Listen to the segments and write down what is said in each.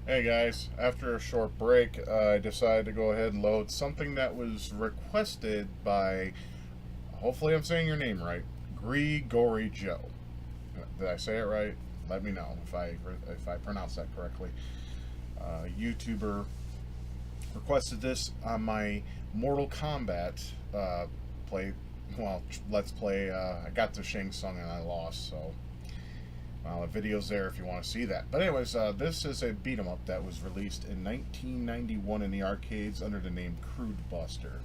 Hey guys, after a short break, I decided to go ahead and load something that was requested by, hopefully I'm saying your name right, Grigory Joe. Did I say it right? Let me know if I pronounce that correctly. YouTuber requested this on my Mortal Kombat play. Well, let's play. I got to Shang Tsung and I lost, so the video's there if you want to see that. But anyways, this is a beat 'em up that was released in 1991 in the arcades under the name Crude Buster.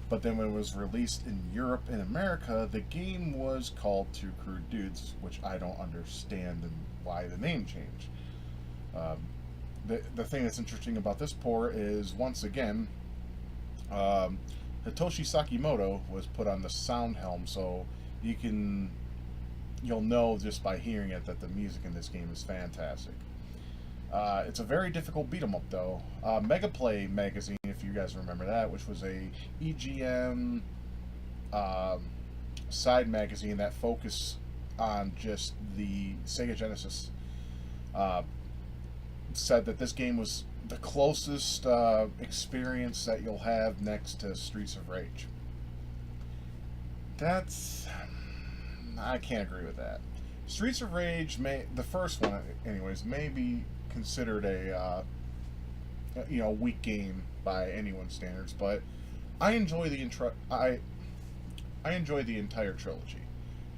But then when it was released in Europe and America, the game was called Two Crude Dudes, which I don't understand and why the name changed. Um, the thing that's interesting about this pour is, once again, um, Hitoshi Sakimoto was put on the sound helm, so you can you'll know just by hearing it that the music in this game is fantastic. It's a very difficult beat 'em up though. Mega Play magazine, if you guys remember that, which was a EGM um side magazine that focused on just the Sega Genesis, uh, said that this game was the closest experience that you'll have next to Streets of Rage. That's I can't agree with that. Streets of Rage the first one, anyways, may be considered a weak game by anyone's standards, but I enjoy I enjoy the entire trilogy.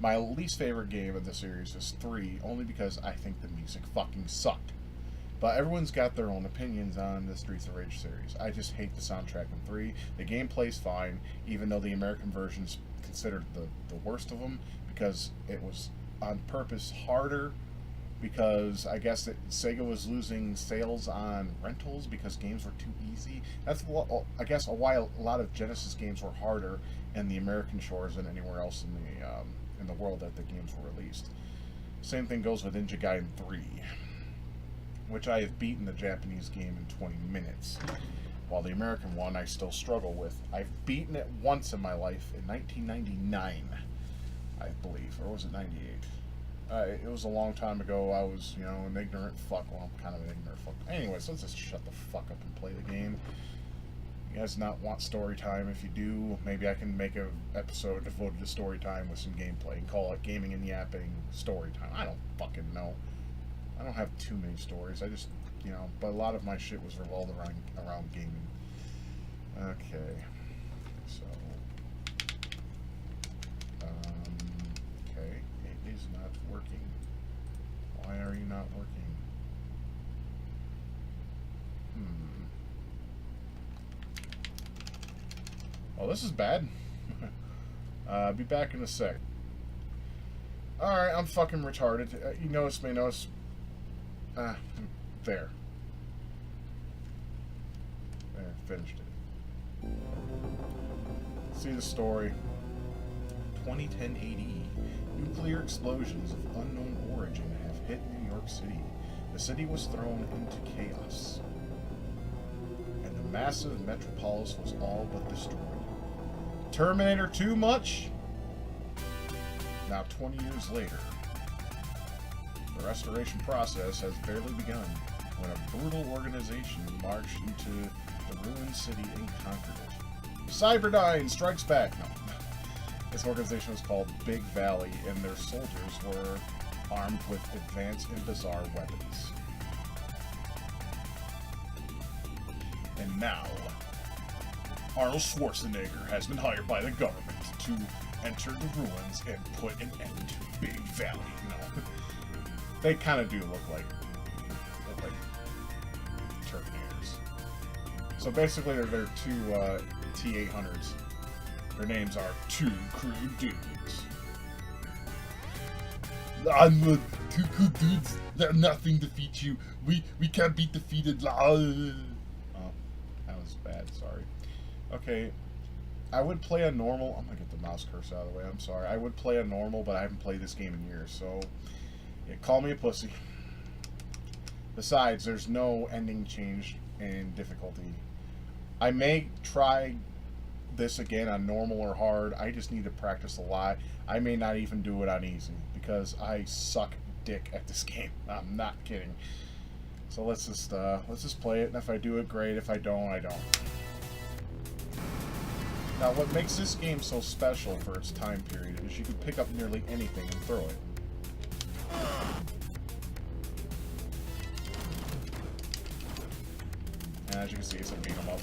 My least favorite game of the series is 3, only because I think the music fucking sucked. But everyone's got their own opinions on the Streets of Rage series. I just hate the soundtrack in 3. The gameplay's fine, even though the American version's considered the worst of them, because it was on purpose harder, because I guess Sega was losing sales on rentals because games were too easy. That's I guess why a lot of Genesis games were harder in the American shores than anywhere else in the world that the games were released. Same thing goes with Ninja Gaiden 3, which I have beaten the Japanese game in 20 minutes, while the American one I still struggle with. I've beaten it once in my life in 1999, I believe, or was it 98? It was a long time ago. I was, an ignorant fuck. Well, I'm kind of an ignorant fuck. Anyways, let's just shut the fuck up and play the game. You guys not want story time? If you do, maybe I can make an episode devoted to story time with some gameplay and call it Gaming and Yapping Story Time. I don't fucking know. I don't have too many stories. I just, but a lot of my shit was revolved around gaming. Okay, so, okay, it is not working. Why are you not working? Oh, this is bad. Be back in a sec. Alright, I'm fucking retarded. You may notice. Ah, there. There, finished it. See the story. 2010 AD. Nuclear explosions of unknown origin have hit New York City. The city was thrown into chaos, and the massive metropolis was all but destroyed. Terminator 2 much? Now 20 years later, the restoration process has barely begun when a brutal organization marched into the ruined city and conquered it. Cyberdyne strikes back. No. This organization was called Big Valley, and their soldiers were armed with advanced and bizarre weapons. And now, Arnold Schwarzenegger has been hired by the government to enter the ruins and put an end to Big Valley. No. They kind of do look like Terminators. So basically, they're two T-800s. Their names are Two Crude Dudes. I'm two crude dudes. They're nothing defeat you. We can't be defeated. Oh, that was bad. Sorry. Okay, I would play a normal. I'm gonna get the mouse cursor out of the way. I'm sorry. I would play a normal, but I haven't played this game in years, so yeah, call me a pussy. Besides, there's no ending change in difficulty. I may try this again on normal or hard. I just need to practice a lot. I may not even do it on easy because I suck dick at this game. I'm not kidding. So let's just play it, and if I do it, great. If I don't, I don't. Now, what makes this game so special for its time period is you can pick up nearly anything and throw it. And as you can see, it's a beat 'em up.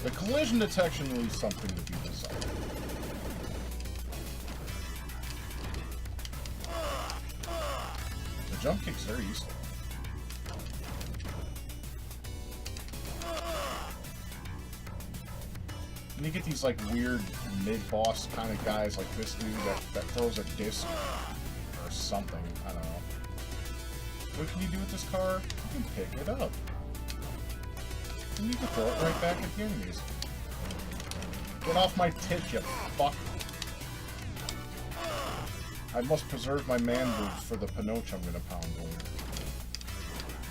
The collision detection leaves something to be desired. The jump kick's very useful. And you get these like weird mid-boss kind of guys like this dude that throws a disc or something. I don't know. What can you do with this car? You can pick it up. And you can throw it right back at the enemies. Get off my tit, you fuck. I must preserve my man boobs for the panoche I'm gonna pound later.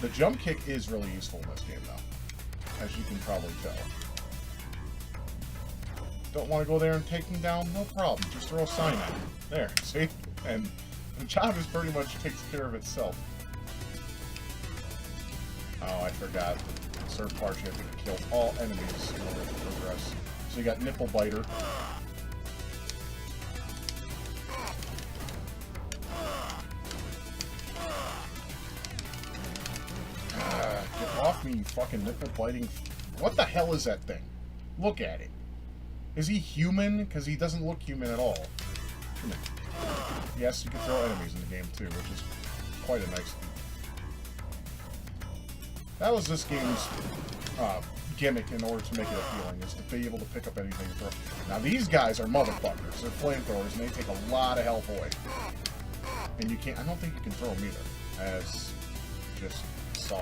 The jump kick is really useful in this game though, as you can probably tell. Don't want to go there and take him down? No problem. Just throw a sign at him. There, see? And the job is pretty much takes care of itself. Oh, I forgot. Certain parts you have to kill all enemies in order to progress. So you got Nipple Biter. Get off me, you fucking nipple biting. What the hell is that thing? Look at it. Is he human? Because he doesn't look human at all. Come here. Yes, you can throw enemies in the game too, which is quite a nice thing. That was this game's gimmick in order to make it appealing, is to be able to pick up anything and throw. Now these guys are motherfuckers. They're flamethrowers, and they take a lot of health away. And you can't. I don't think you can throw them either, as you just saw.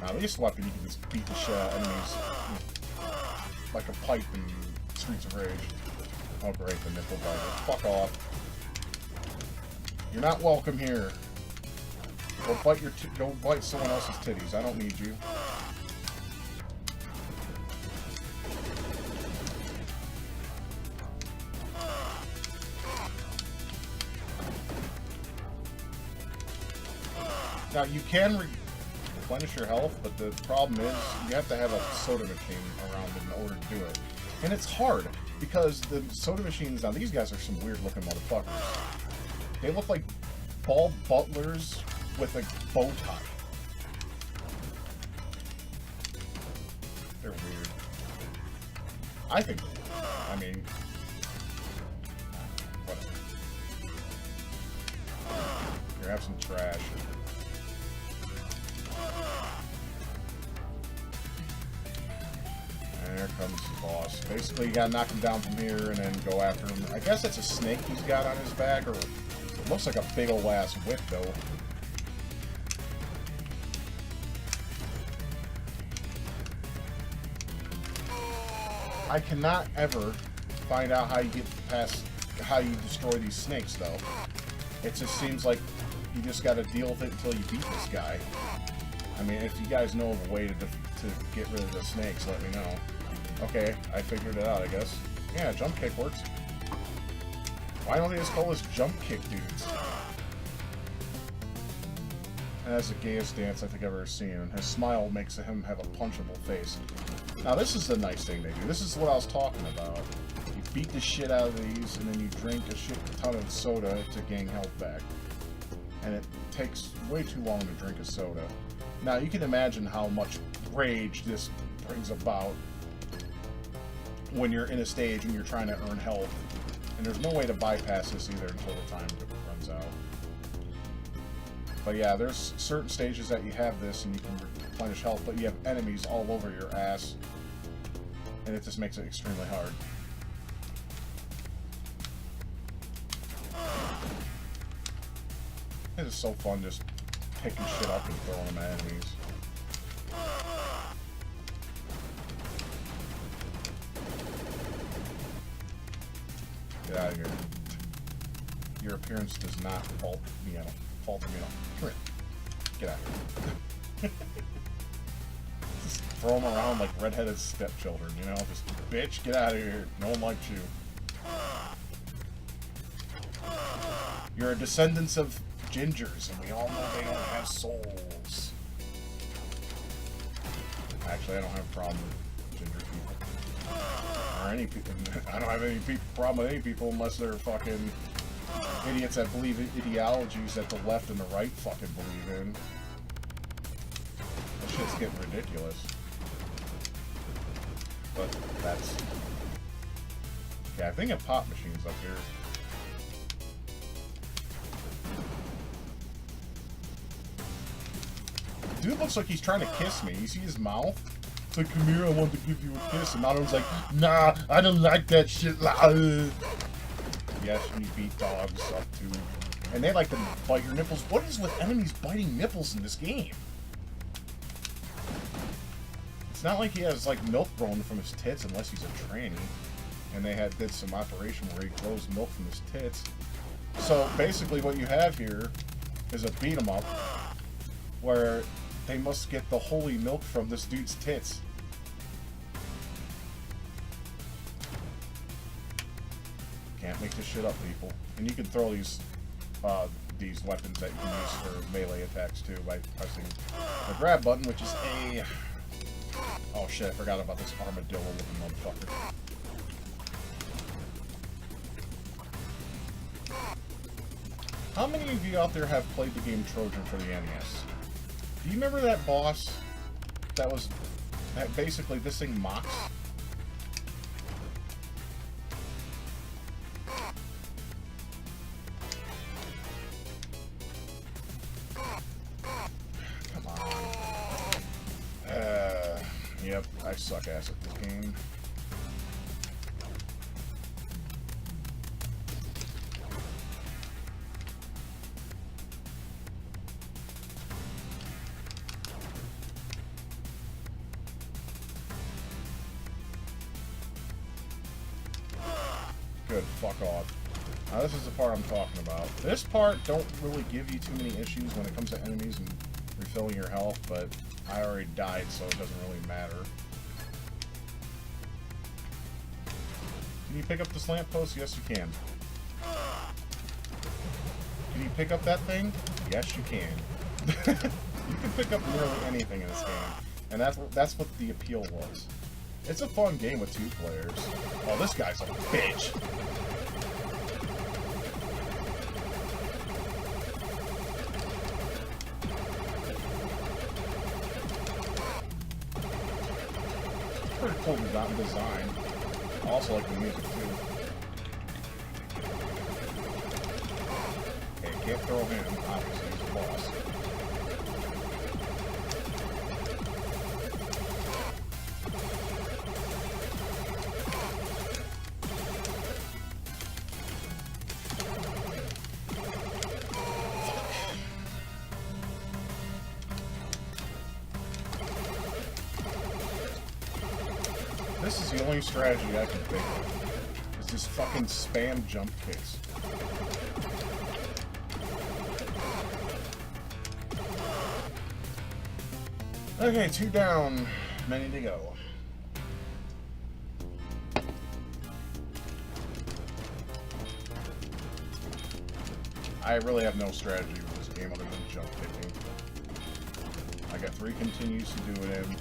Now this weapon, you can just beat the shit out of enemies like a pipe in Streets of Rage. Oh great, the nipple biter. Fuck off. You're not welcome here. Go bite someone else's titties. I don't need you. Now you can replenish your health, but the problem is you have to have a soda machine around in order to do it. And it's hard, because the soda machines, now these guys are some weird looking motherfuckers. They look like bald butlers with a bow tie. They're weird. I think they're weird. I mean, whatever. Here, have some trash. There comes the boss. Basically, you gotta knock him down from here and then go after him. I guess it's a snake he's got on his back, or it looks like a big ol' ass whip, though. I cannot ever find out how you get past, how you destroy these snakes, though. It just seems like you just gotta deal with it until you beat this guy. I mean, if you guys know of a way to get rid of the snakes, let me know. Okay, I figured it out, I guess. Yeah, jump kick works. Why don't they just call us jump kick dudes? And that's the gayest dance I think I've ever seen. His smile makes him have a punchable face. Now this is the nice thing they do. This is what I was talking about. You beat the shit out of these, and then you drink a shit ton of soda to gain health back. And it takes way too long to drink a soda. Now you can imagine how much rage this brings about when you're in a stage and you're trying to earn health. And there's no way to bypass this either until the time runs out. But yeah, there's certain stages that you have this and you can replenish health, but you have enemies all over your ass. And it just makes it extremely hard. It is so fun just picking shit up and throwing them at enemies. Get out of here. Your appearance does not falter me at all. Come here. Get out of here. throw them around like redheaded stepchildren, you know? Just, bitch, get out of here. No one likes you. You're a descendants of gingers, and we all know they don't have souls. Actually, I don't have a problem with ginger people. Or any people. I don't have any problem with any people unless they're fucking idiots that believe in ideologies that the left and the right fucking believe in. That shit's getting ridiculous. But that's... Yeah, I think a pop machine's up here. Dude looks like he's trying to kiss me. You see his mouth? It's like, come here, I want to give you a kiss. And Mado's like, nah, I don't like that shit. Yes, you beat dogs up too. And they like to bite your nipples. What is with enemies biting nipples in this game? It's not like he has like milk growing from his tits unless he's a tranny. And they did some operation where he grows milk from his tits. So basically what you have here is a beat 'em up where they must get the holy milk from this dude's tits. Can't make this shit up, people. And you can throw these weapons that you can use for melee attacks too by pressing the grab button, which is a... Oh shit, I forgot about this armadillo-looking motherfucker. How many of you out there have played the game Trojan for the NES? Do you remember that boss that was... that basically this thing mocks? Come on. Yep, I suck ass at this game. Good, fuck off. Now this is the part I'm talking about. This part don't really give you too many issues when it comes to enemies and refilling your health, but I already died, so it doesn't really matter. Can you pick up this lamppost? Yes, you can. Can you pick up that thing? Yes, you can. You can pick up nearly anything in this game, and that's what the appeal was. It's a fun game with 2 players. Oh, this guy's a bitch. Pretty cool design. I also like the music too. Okay, can't throw him. Obviously, he's a boss. This is the only strategy I can think of. Is this fucking spam jump kicks. Okay, 2 down, many to go. I really have no strategy with this game other than jump kicking. I got 3 continues to do it in.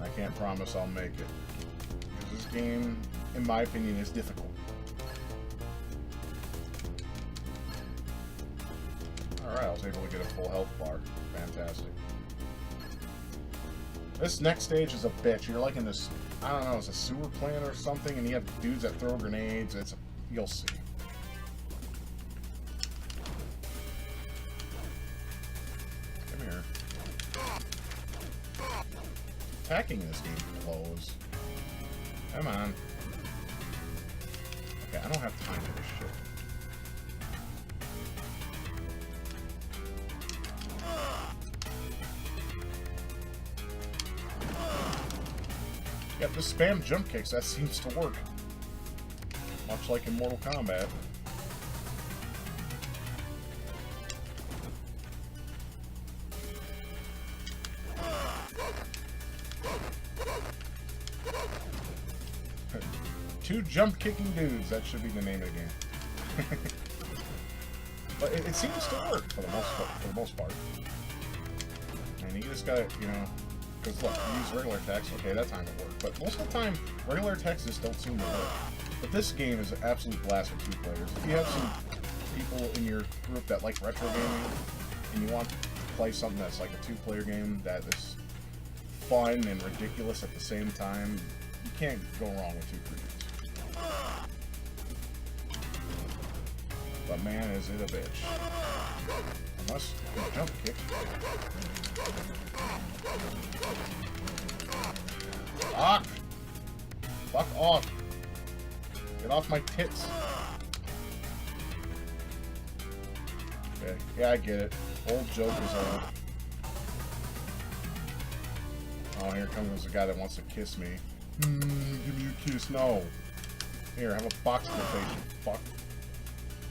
I can't promise I'll make it. Because this game, in my opinion, is difficult. Alright, I was able to get a full health bar. Fantastic. This next stage is a bitch. You're like in this, I don't know, it's a sewer plant or something, and you have dudes that throw grenades. You'll see. Come here. Attacking this game blows. Come on. Okay, I don't have time for this shit. Yep, the spam jump kicks, that seems to work. Much like in Mortal Kombat. Two jump-kicking dudes. That should be the name of the game. But it seems to work for the most part. And you just gotta, you know, because look, you use regular text, okay, that time it worked. But most of the time, regular texts just don't seem to work. But this game is an absolute blast for 2 players. If you have some people in your group that like retro gaming, and you want to play something that's like a 2-player game that is fun and ridiculous at the same time, you can't go wrong with 2 Crudes. But man, is it a bitch. Unless you can jump kick. Fuck! Fuck off! Get off my tits! Okay, yeah, I get it. Old joke is old. Oh, here comes the guy that wants to kiss me. Give me a kiss. No. Here, have a box in your face, you fuck.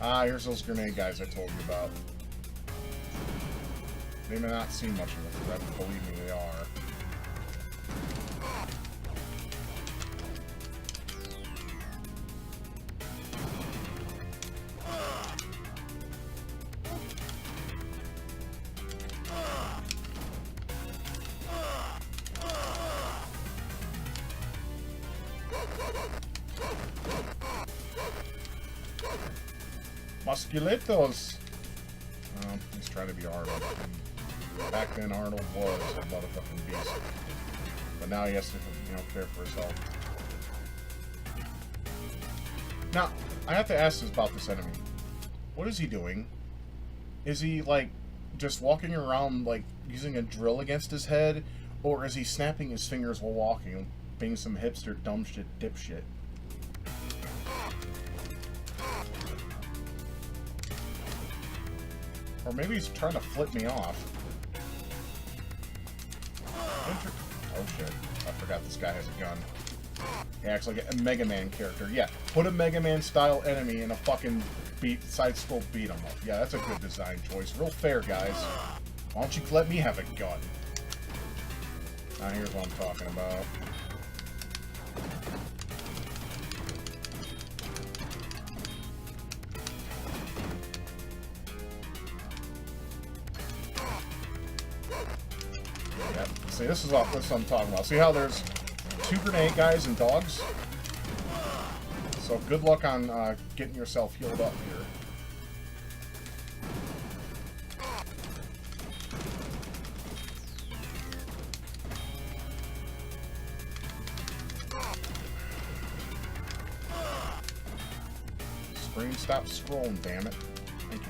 Ah, here's those grenade guys I told you about. They may not seem much of a threat, but believe me, they are. Musculitos! He's trying to be Arnold. Back then, Arnold was a motherfucking beast. But now he has to, you know, care for himself. Now, I have to ask this about this enemy. What is he doing? Is he, like, just walking around, like, using a drill against his head? Or is he snapping his fingers while walking, being some hipster dumb shit dipshit? Or maybe he's trying to flip me off. Oh shit. I forgot this guy has a gun. He acts like a Mega Man character. Yeah, put a Mega Man style enemy in a fucking side-scroll beat 'em up. Yeah, that's a good design choice. Real fair, guys. Why don't you let me have a gun? Now here's what I'm talking about. See, this is what I'm talking about. See how there's 2 grenade guys and dogs? So good luck on getting yourself healed up here. Screen, stop scrolling, damn it. Thank you.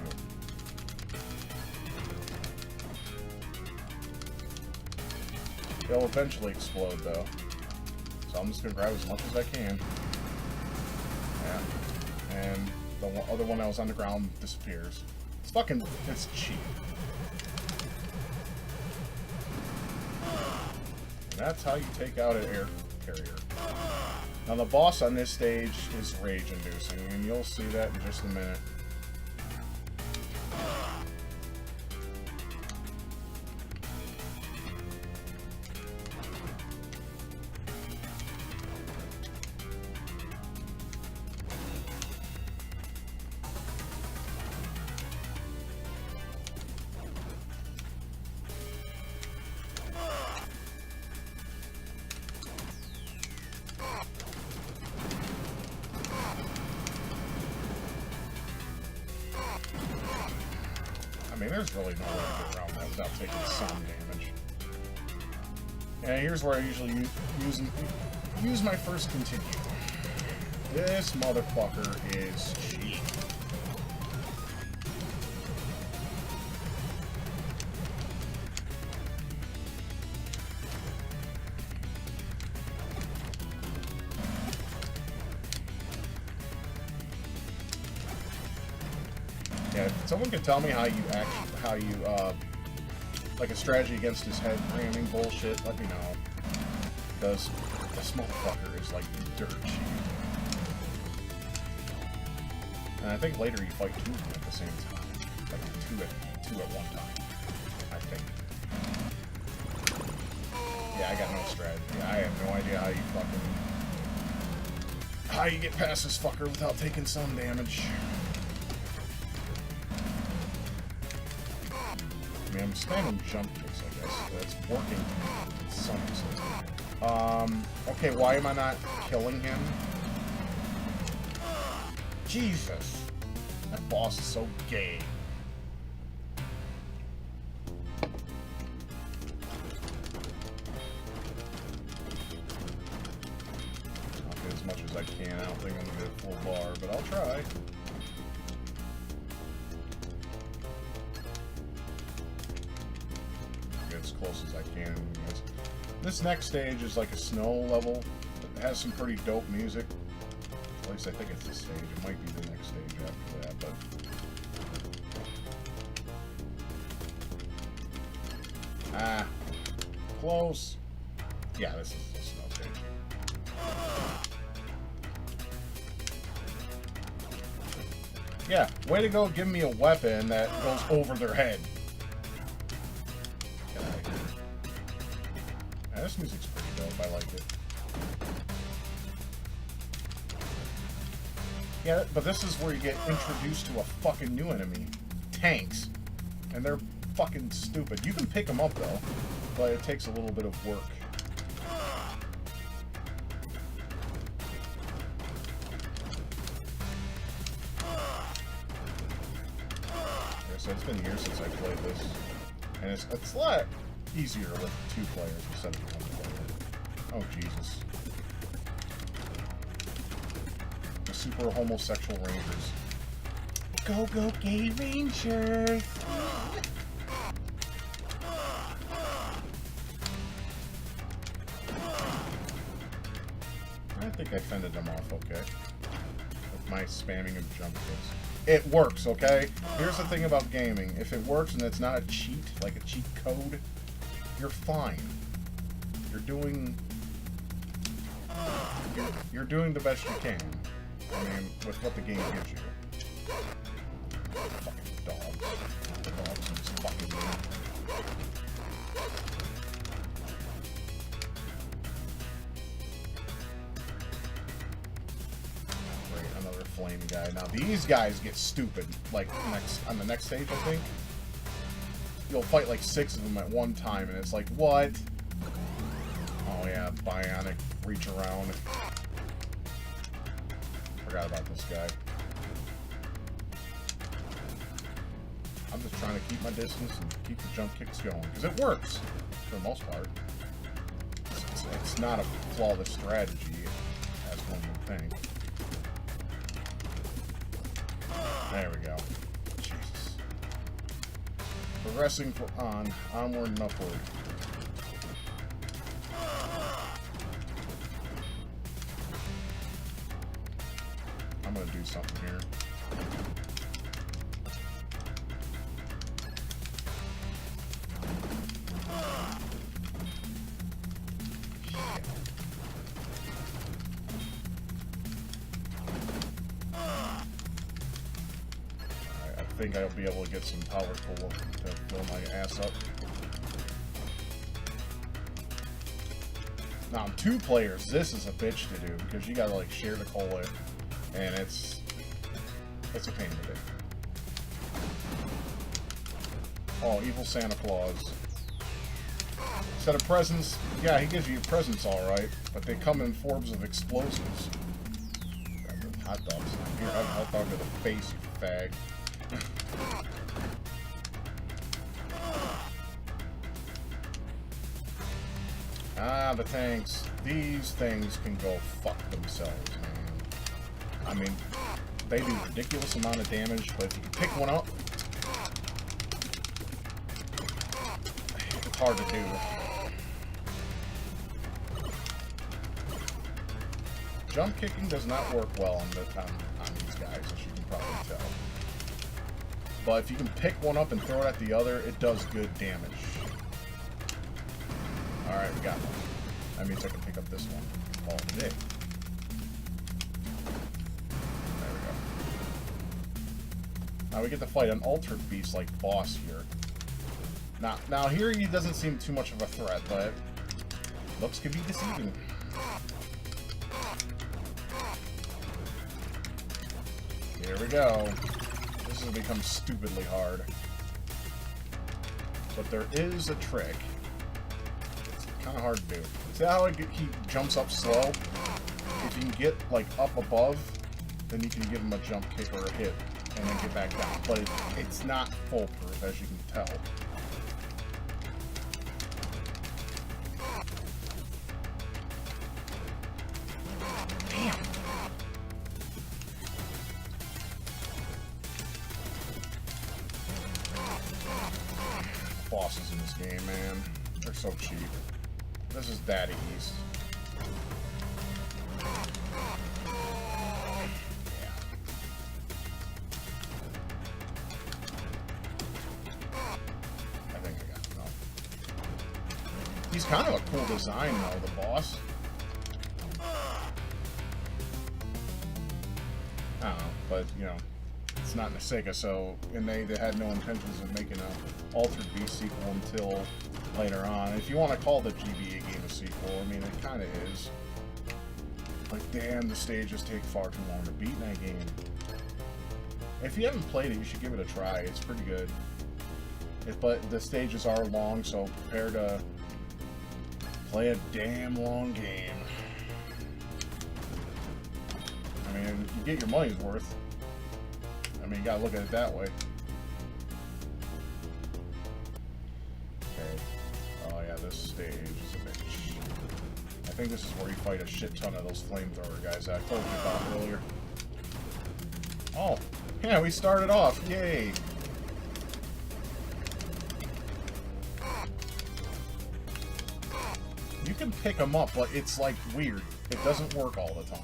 They'll eventually explode, though. So I'm just gonna grab as much as I can. Yeah. And the other one that was on the ground disappears. It's cheap. And that's how you take out an air carrier. Now the boss on this stage is rage-inducing, and you'll see that in just a minute. I mean, there's really no way to get around that without taking some damage. And here's where I usually use my first continue. This motherfucker is cheap. Yeah, if someone could tell me how you like a strategy against his head ramming bullshit, let me know. Because this motherfucker is like dirt cheap. And I think later you fight 2 of them at the same time. Like two at one time. I think. Yeah, I got no strategy. I have no idea how you fucking How you get past this fucker without taking some damage? I mean, I'm spamming jump kicks, I guess. That's working in some extent. Okay, why am I not killing him? Jesus! That boss is so gay. I'll get as much as I can. I don't think I'm gonna get a full bar, but I'll try. As close as I can. This next stage is like a snow level. It has some pretty dope music. At least I think it's this stage. It might be the next stage after that, but... Ah. Close. Yeah, this is the snow stage. Yeah, way to go give me a weapon that goes over their head. Yeah, this music's pretty dope. I like it. Yeah, but this is where you get introduced to a fucking new enemy. Tanks. And they're fucking stupid. You can pick them up, though. But it takes a little bit of work. Yeah, so it's been years since I played this. And it's a lot easier with 2 players instead of 1 player. Oh, Jesus. The super homosexual rangers. Go, go, gay rangers! I think I fended them off okay. With my spamming of jump kicks. It works, okay? Here's the thing about gaming. If it works and it's not a cheat, like a cheat code, you're fine. You're doing the best you can. I mean, with what the game gives you. Fucking dogs. The dogs in this fucking game. Great, another flame guy. Now these guys get stupid. Like on the next stage, I think. You'll fight like 6 of them at one time, and it's like, what? Oh yeah, bionic reach around. Forgot about this guy. I'm just trying to keep my distance and keep the jump kicks going, because it works for the most part. It's not a flawless strategy, as one would think. There we go. Jesus. Progressing onward and upward. I'm gonna do something here. I think I'll be able to get some power pull to fill my ass up. Now, on 2 players, this is a bitch to do because you gotta like share the cola, and it's a pain to do. Oh, evil Santa Claus. Instead of presents, yeah, he gives you presents, all right, but they come in forms of explosives. Grab the hot dogs. Here, have a hot dog to the face, you fag. Ah, the tanks. These things can go fuck themselves, man. I mean, they do a ridiculous amount of damage, but if you can pick one up, it's hard to do. Jump kicking does not work well on these guys, as you can probably tell. But if you can pick one up and throw it at the other, it does good damage. Alright, we got one. That means I can pick up this one all day. There we go. Now we get to fight an altered beast-like boss here. Now here he doesn't seem too much of a threat, but looks can be deceiving. Here we go. This has become stupidly hard. But there is a trick. It's kind of hard to do. See how he jumps up slow? If you can get, like, up above, then you can give him a jump kick or a hit, and then get back down. But it's not foolproof, as you can tell. Damn! Bosses in this game, man. They're so cheap. This is Daddy East. He's kind of a cool design, though, the boss. I don't know, but, you know, it's not Sega, so, and they had no intentions of making an Altered Beast sequel until later on. If you want to call the GBA game a sequel, I mean, it kind of is. Like, damn, the stages take far too long to beat in that game. If you haven't played it, you should give it a try. It's pretty good. But the stages are long, so prepare to play a damn long game. I mean, you get your money's worth. I mean, you gotta look at it that way. Okay. Oh yeah, this stage is a bitch. I think this is where you fight a shit ton of those flamethrower guys that I told you about earlier. Oh, yeah, we started off. Yay! You can pick them up, but it's like weird. It doesn't work all the time.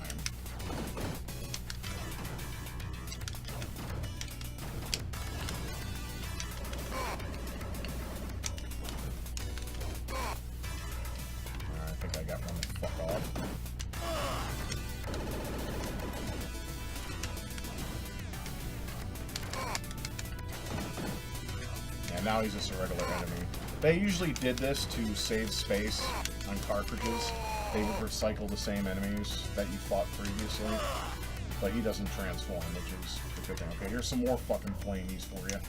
I think I got one to fuck off. Yeah, now he's just a regular enemy. They usually did this to save space on cartridges. They would recycle the same enemies that you fought previously. But he doesn't transform, which is a good thing. Okay, here's some more fucking flamies for you.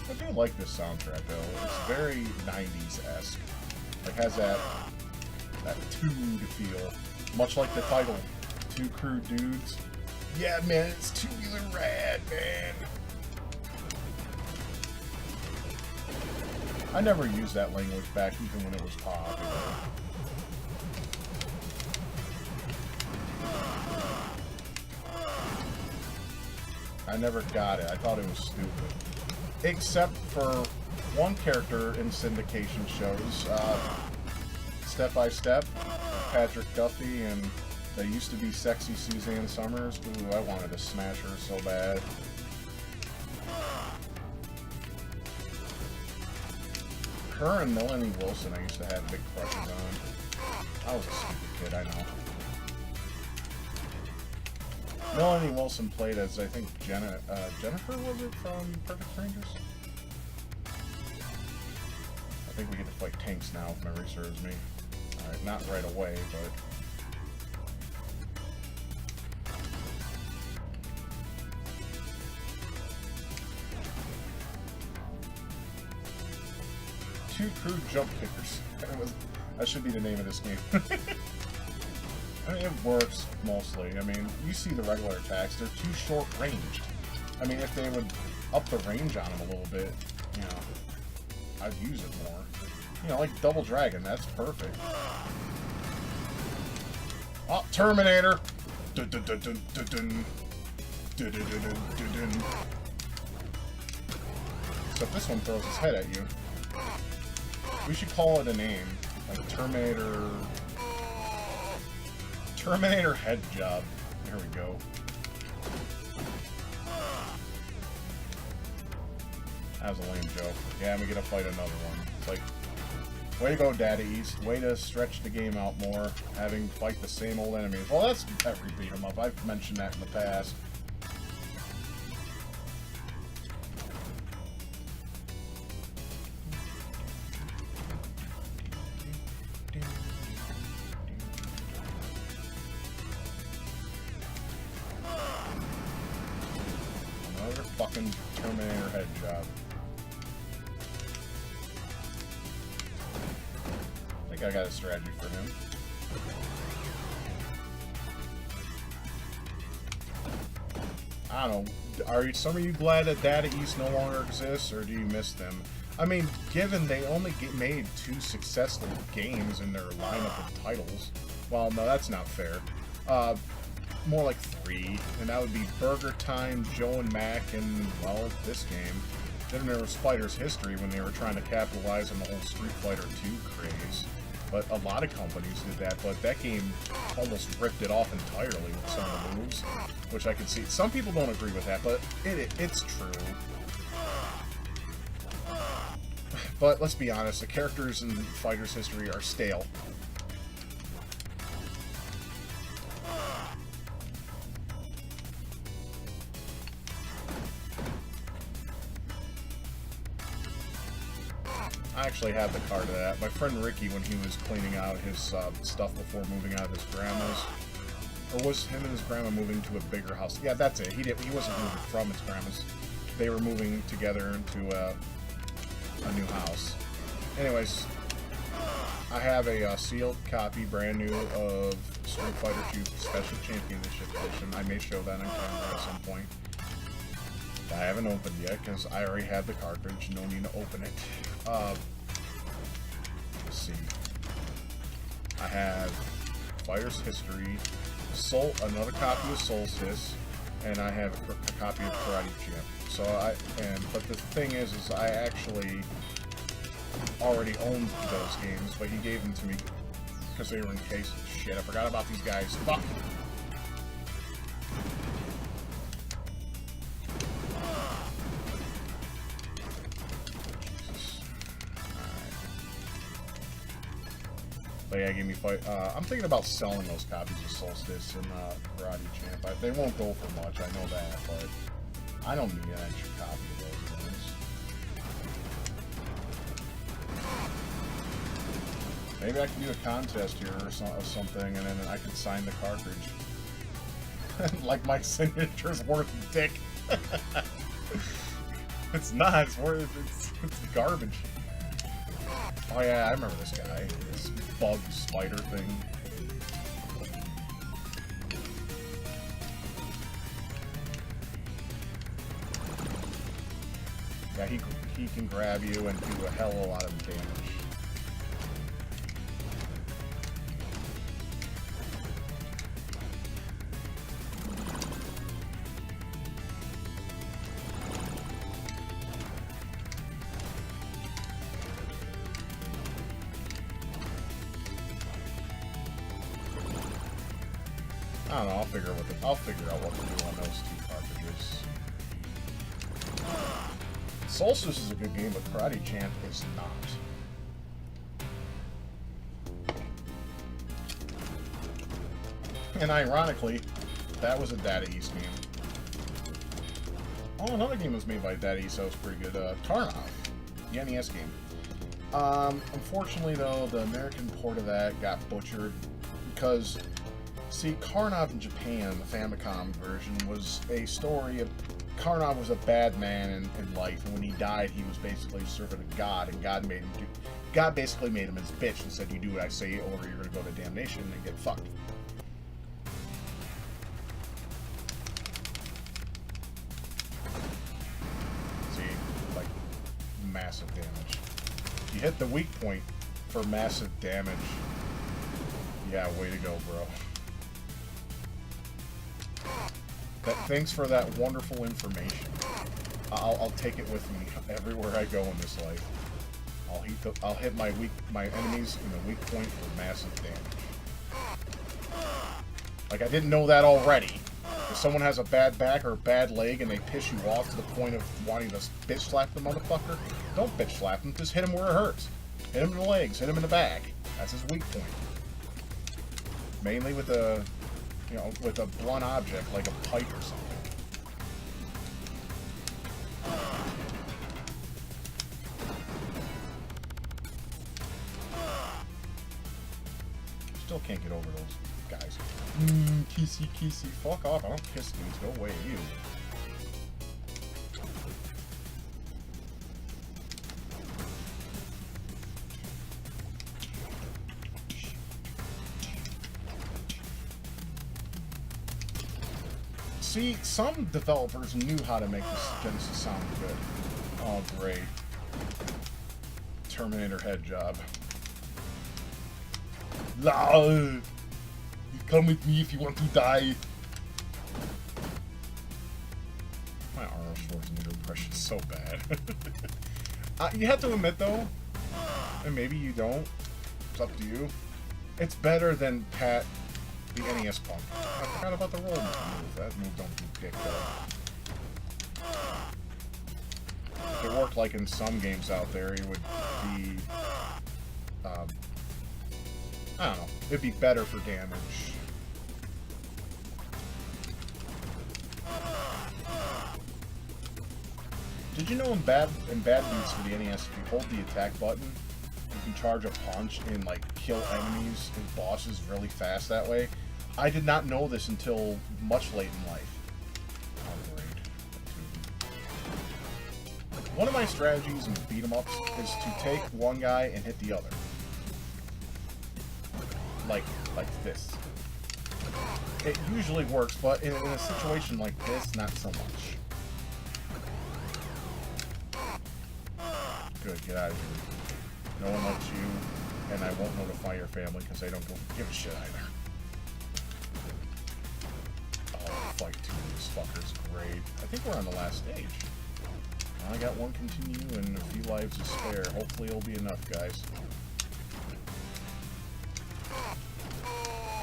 I do like this soundtrack, though. It's very 90s-esque. It has that Crude feel. Much like the title, Two Crude Dudes. Yeah, man, it's tubular rad, man. I never used that language back even when it was popular. I never got it. I thought it was stupid. Except for one character in syndication shows, Step by Step, Patrick Duffy, and they used to be sexy Suzanne Summers. Ooh, I wanted to smash her so bad. Her and Melanie Wilson I used to have big crushes on. I was a stupid kid, I know. Melanie Wilson played as, I think, Jennifer, was it, from Perfect Strangers? I think we get to fight tanks now, if memory serves me. Alright, not right away, but... Two Crude Jump Kickers. That should be the name of this game. I mean, it works, mostly. I mean, you see the regular attacks, they're too short-ranged. I mean, if they would up the range on them a little bit, you know, I'd use it more. You know, like Double Dragon, that's perfect. Oh, Terminator! Except this one throws his head at you. We should call it a name, like Terminator... Terminator Head Job. There we go. That was a lame joke. Yeah, and we get to fight another one. It's like, way to go, Daddy East. Way to stretch the game out more, having fight the same old enemies. Well, that's every beat 'em up. I've mentioned that in the past. fucking Terminator head job. I think I got a strategy for him. I don't know. Are some of you glad that Data East no longer exists, or do you miss them? I mean, given they only made 2 successful games in their lineup of titles. Well, no, that's not fair. More like 3, and that would be Burger Time, Joe and Mac, and, well, this game. Then there was Fighter's History when they were trying to capitalize on the whole Street Fighter 2 craze. But a lot of companies did that, but that game almost ripped it off entirely with some of the moves, which I could see. Some people don't agree with that, but it's true. But let's be honest, the characters in Fighter's History are stale. I actually have the card of that. My friend Ricky, when he was cleaning out his stuff before moving out of his grandma's, or was him and his grandma moving to a bigger house? Yeah, that's it. He wasn't moving from his grandma's. They were moving together into a new house. Anyways, I have a sealed copy, brand new, of Street Fighter 2 Special Championship Edition. I may show that on camera at some point. I haven't opened yet because I already have the cartridge. No need to open it. Let's see. I have Fighter's History, another copy of Solstice, and I have a copy of Karate Champ. So but the thing is I actually already owned those games, but he gave them to me because they were in cases. Shit, I forgot about these guys. Fuck. But yeah, gave me fight. I'm thinking about selling those copies of Solstice and Karate Champ. They won't go for much, I know that, but I don't need an extra copy of those things. Maybe I can do a contest here or something, and then I can sign the cartridge. Like my signature's worth dick. It's not. It's garbage. Oh yeah, I remember this guy. This bug spider thing. Yeah, he can grab you and do a hell of a lot of damage. I don't know. I'll figure out what to do on those 2 cartridges. Solstice is a good game, but Karate Champ is not. And ironically, that was a Data East game. Oh, another game was made by Data East that was pretty good. Tarnov, the NES game. Unfortunately, though, the American port of that got butchered because. See, Karnov in Japan, the Famicom version, was a story of... Karnov was a bad man in life, and when he died, he was basically serving a god, and God basically made him his bitch and said, you do what I say, or you're gonna go to damnation and get fucked. See? Like, massive damage. You hit the weak point for massive damage. Yeah, way to go, bro. Thanks for that wonderful information. I'll take it with me everywhere I go in this life. I'll hit my enemies in the weak point for massive damage. Like I didn't know that already. If someone has a bad back or a bad leg and they piss you off to the point of wanting to bitch slap the motherfucker, don't bitch slap him. Just hit him where it hurts. Hit him in the legs. Hit him in the back. That's his weak point. Mainly with a with a blunt object like a pipe or something. Still can't get over those guys. Kissy, kissy, fuck off. I don't kiss dudes. Go away, you. See, some developers knew how to make this Genesis sound good. Oh, great. Terminator head job. You come with me if you want to die. My Arnold Schwarzenegger impression is so bad. You have to admit, though, and maybe you don't, it's up to you, it's better than Pat, the NES Punk. I forgot about the roll move. That move don't do dick, though. If it worked like in some games out there, it would be, I don't know, it'd be better for damage. Did you know in Bad Beats for the NES, if you hold the attack button, you can charge a punch and like kill enemies and bosses really fast that way? I did not know this until much late in life. One of my strategies in beat 'em ups is to take one guy and hit the other. Like this. It usually works, but in a situation like this, not so much. Good, get out of here. No one likes you, and I won't notify your family because they don't give a shit either. Oh, fight 2 of these fuckers, great. I think we're on the last stage. I got one continue and a few lives to spare. Hopefully it'll be enough, guys.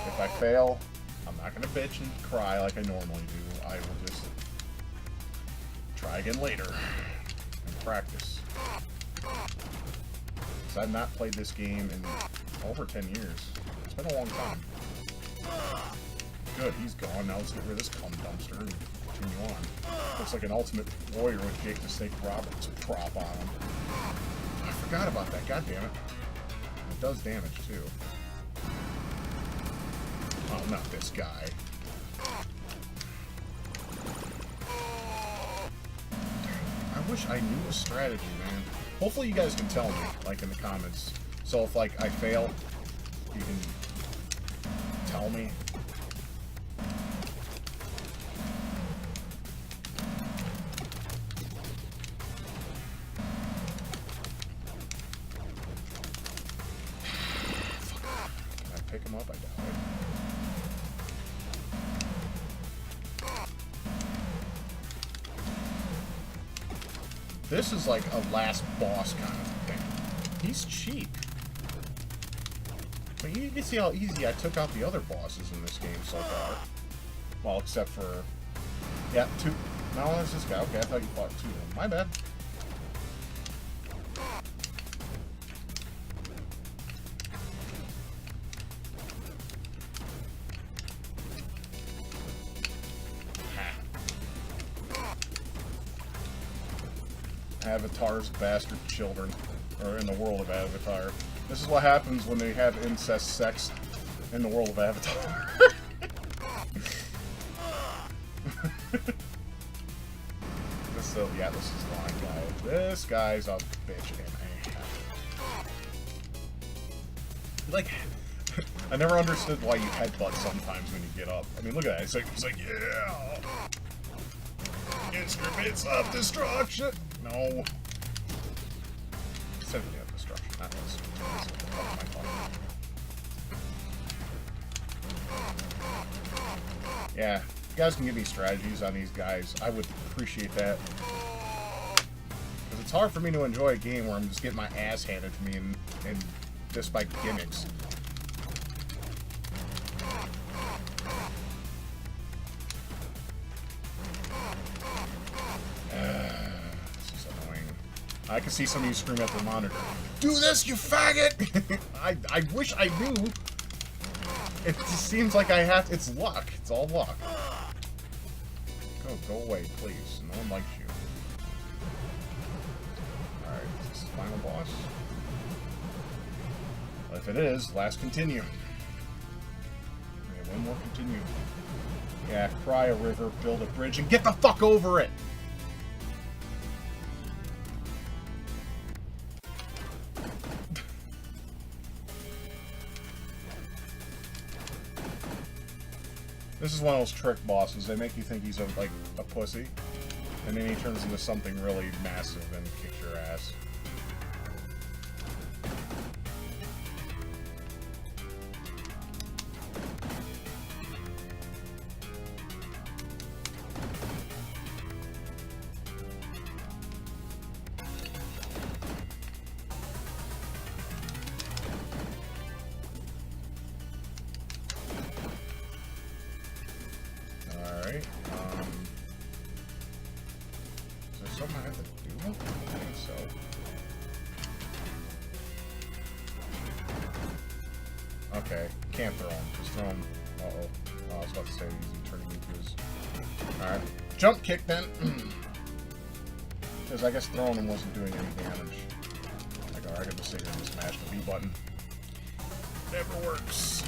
If I fail, I'm not gonna bitch and cry like I normally do. I will just try again later and practice. Because I've not played this game in over 10 years. It's been a long time. Good, he's gone. Now let's get rid of this cum dumpster and continue on. Looks like an Ultimate Warrior with Jake the Snake Roberts prop on him. I forgot about that, god damn it. It does damage too. Oh, not this guy. I wish I knew a strategy, man. Hopefully you guys can tell me, like, in the comments. So if, like, I fail, you can tell me. Can I pick him up? I doubt it. This is like a last boss kind of thing. He's cheap. But you can see how easy I took out the other bosses in this game so far. Well, except for... Yeah, 2. No, it's this guy. Okay, I thought you fought 2 of them. My bad. Avatar's bastard children, or in the world of Avatar. This is what happens when they have incest sex in the world of Avatar. Yeah, this is the line guy. This guy's a bitch and a half. Like, I never understood why you headbutt sometimes when you get up. I mean, look at that. He's like, yeah! Instruments of destruction! No. Symphony of Destruction, not this. Yeah, if you guys can give me strategies on these guys, I would appreciate that. Because it's hard for me to enjoy a game where I'm just getting my ass handed to me and just by gimmicks. I can see some of you screaming at the monitor. Do this, you faggot! I wish I knew. It just seems like I have to. It's luck. It's all luck. Go away, please. No one likes you. Alright, is this the final boss? Well, if it is, last continue. Okay, one more continue. Yeah, cry a river, build a bridge, and get the fuck over it! This is one of those trick bosses. They make you think he's like a pussy, and then he turns into something really massive and kicks your ass. Alright, is there something I have to do? I don't think so. Okay, can't throw him. Just throw him. Uh-oh. Oh, I was about to say he's turning into his... Alright, jump kick then! Because I guess throwing him wasn't doing any damage. Like, alright, I gotta sit here and smash the B button. Never works.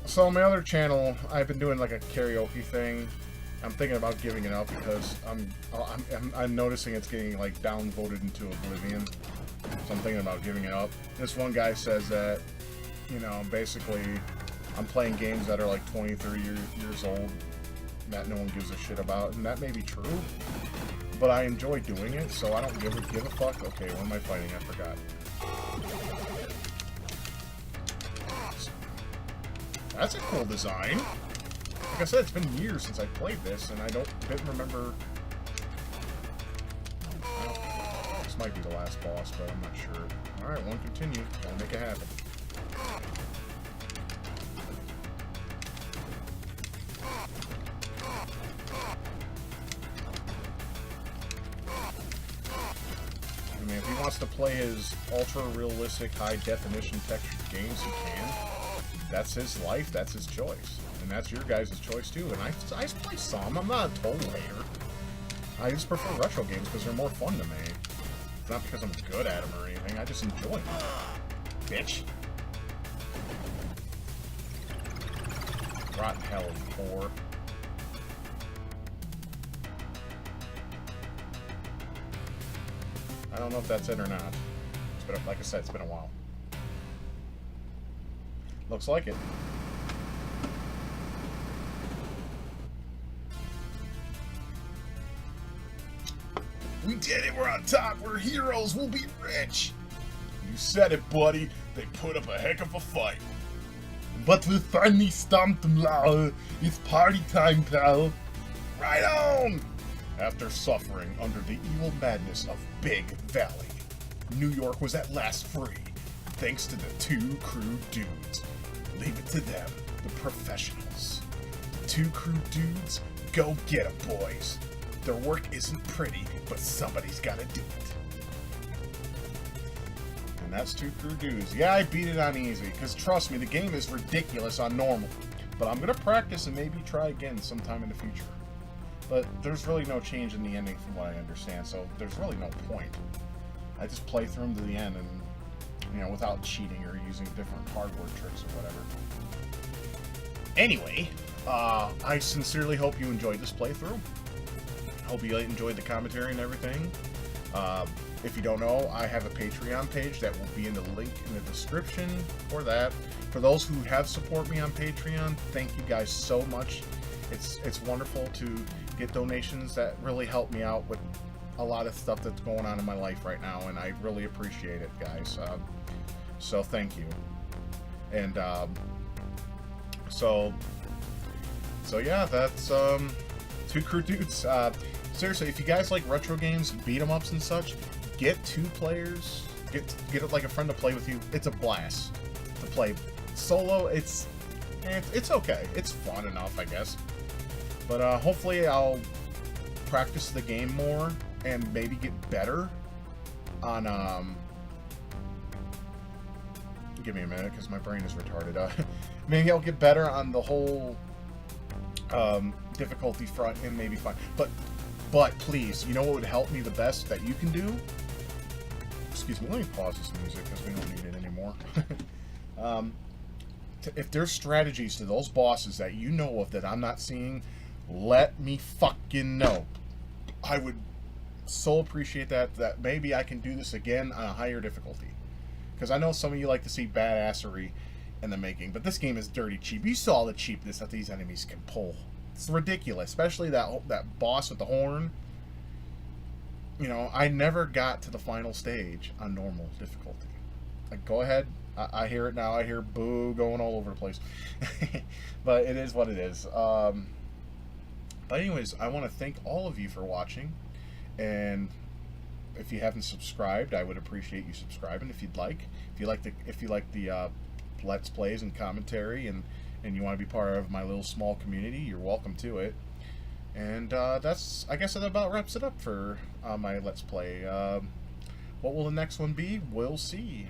So on my other channel, I've been doing like a karaoke thing. I'm thinking about giving it up because I'm noticing it's getting like downvoted into oblivion. So I'm thinking about giving it up. This one guy says that, you know, basically I'm playing games that are like 20, 30 years old that no one gives a shit about, and that may be true. But I enjoy doing it, so I don't give a fuck. Okay, what am I fighting? I forgot. That's a cool design. Like I said, it's been years since I played this, and I didn't remember. Well, this might be the last boss, but I'm not sure. All right, one continue. Gotta make it happen. I mean, if he wants to play his ultra-realistic, high-definition textured games, he can. That's his life, that's his choice. And that's your guys' choice too. And I play some. I'm not a total hater. I just prefer retro games because they're more fun to me. It's not because I'm good at them or anything. I just enjoy them. Bitch. Rotten hell, you whore. I don't know if that's it or not. It's been, like I said, it's been a while. Looks like it. We did it! We're on top! We're heroes! We'll be rich! You said it, buddy. They put up a heck of a fight. But we finally stomped them, lol. It's party time, pal. Right on! After suffering under the evil madness of Big Valley, New York was at last free, thanks to the two Crude dudes. Leave it to them, the professionals. The two Crude dudes, go get 'em, boys. Their work isn't pretty, but somebody's gotta do it. And that's two Crude dudes. Yeah, I beat it on easy, because trust me, the game is ridiculous on normal. But I'm gonna practice and maybe try again sometime in the future. But there's really no change in the ending from what I understand, so there's really no point. I just play through them to the end and, you know, without cheating or using different hardware tricks or whatever. Anyway, I sincerely hope you enjoyed this playthrough. Hope you enjoyed the commentary and everything. If you don't know, I have a Patreon page that will be in the link in the description for that. For those who have supported me on Patreon, thank you guys so much. It's wonderful to get donations that really help me out with a lot of stuff that's going on in my life right now, and I really appreciate it, guys. So thank you. And so yeah, that's two Crude dudes. Seriously, if you guys like retro games, beat 'em ups and such, get 2 players. Get like a friend to play with you. It's a blast to play. Solo, it's okay. It's fun enough, I guess. But hopefully I'll practice the game more and maybe get better on give me a minute because my brain is retarded. Maybe I'll get better on the whole difficulty front and maybe fine. But please, you know what would help me the best that you can do? Excuse me, let me pause this music because we don't need it anymore. If there's strategies to those bosses that you know of that I'm not seeing, let me fucking know. I would so appreciate that maybe I can do this again on a higher difficulty. Because I know some of you like to see badassery in the making. But this game is dirty cheap. You saw the cheapness that these enemies can pull. It's ridiculous, especially that boss with the horn. You know, I never got to the final stage on normal difficulty. Like, go ahead. I hear it now. I hear boo going all over the place. But it is what it is. But anyways, I want to thank all of you for watching. And if you haven't subscribed, I would appreciate you subscribing if you'd like. If you like the Let's Plays and commentary, and you want to be part of my little small community, you're welcome to it. And I guess that about wraps it up for my Let's Play. What will the next one be? We'll see.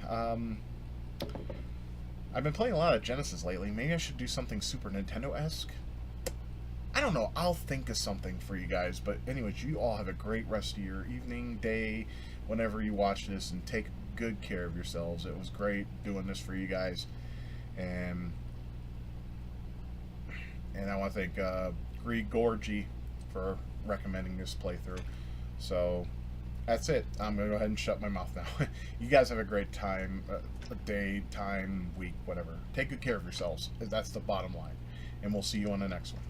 I've been playing a lot of Genesis lately. Maybe I should do something Super Nintendo-esque. I don't know. I'll think of something for you guys. But anyways, you all have a great rest of your evening, day, whenever you watch this, and take good care of yourselves. It was great doing this for you guys. And I want to thank Greed Gorgy for recommending this playthrough. So that's it. I'm going to go ahead and shut my mouth now. You guys have a great time, day, time, week, whatever. Take good care of yourselves. That's the bottom line. And we'll see you on the next one.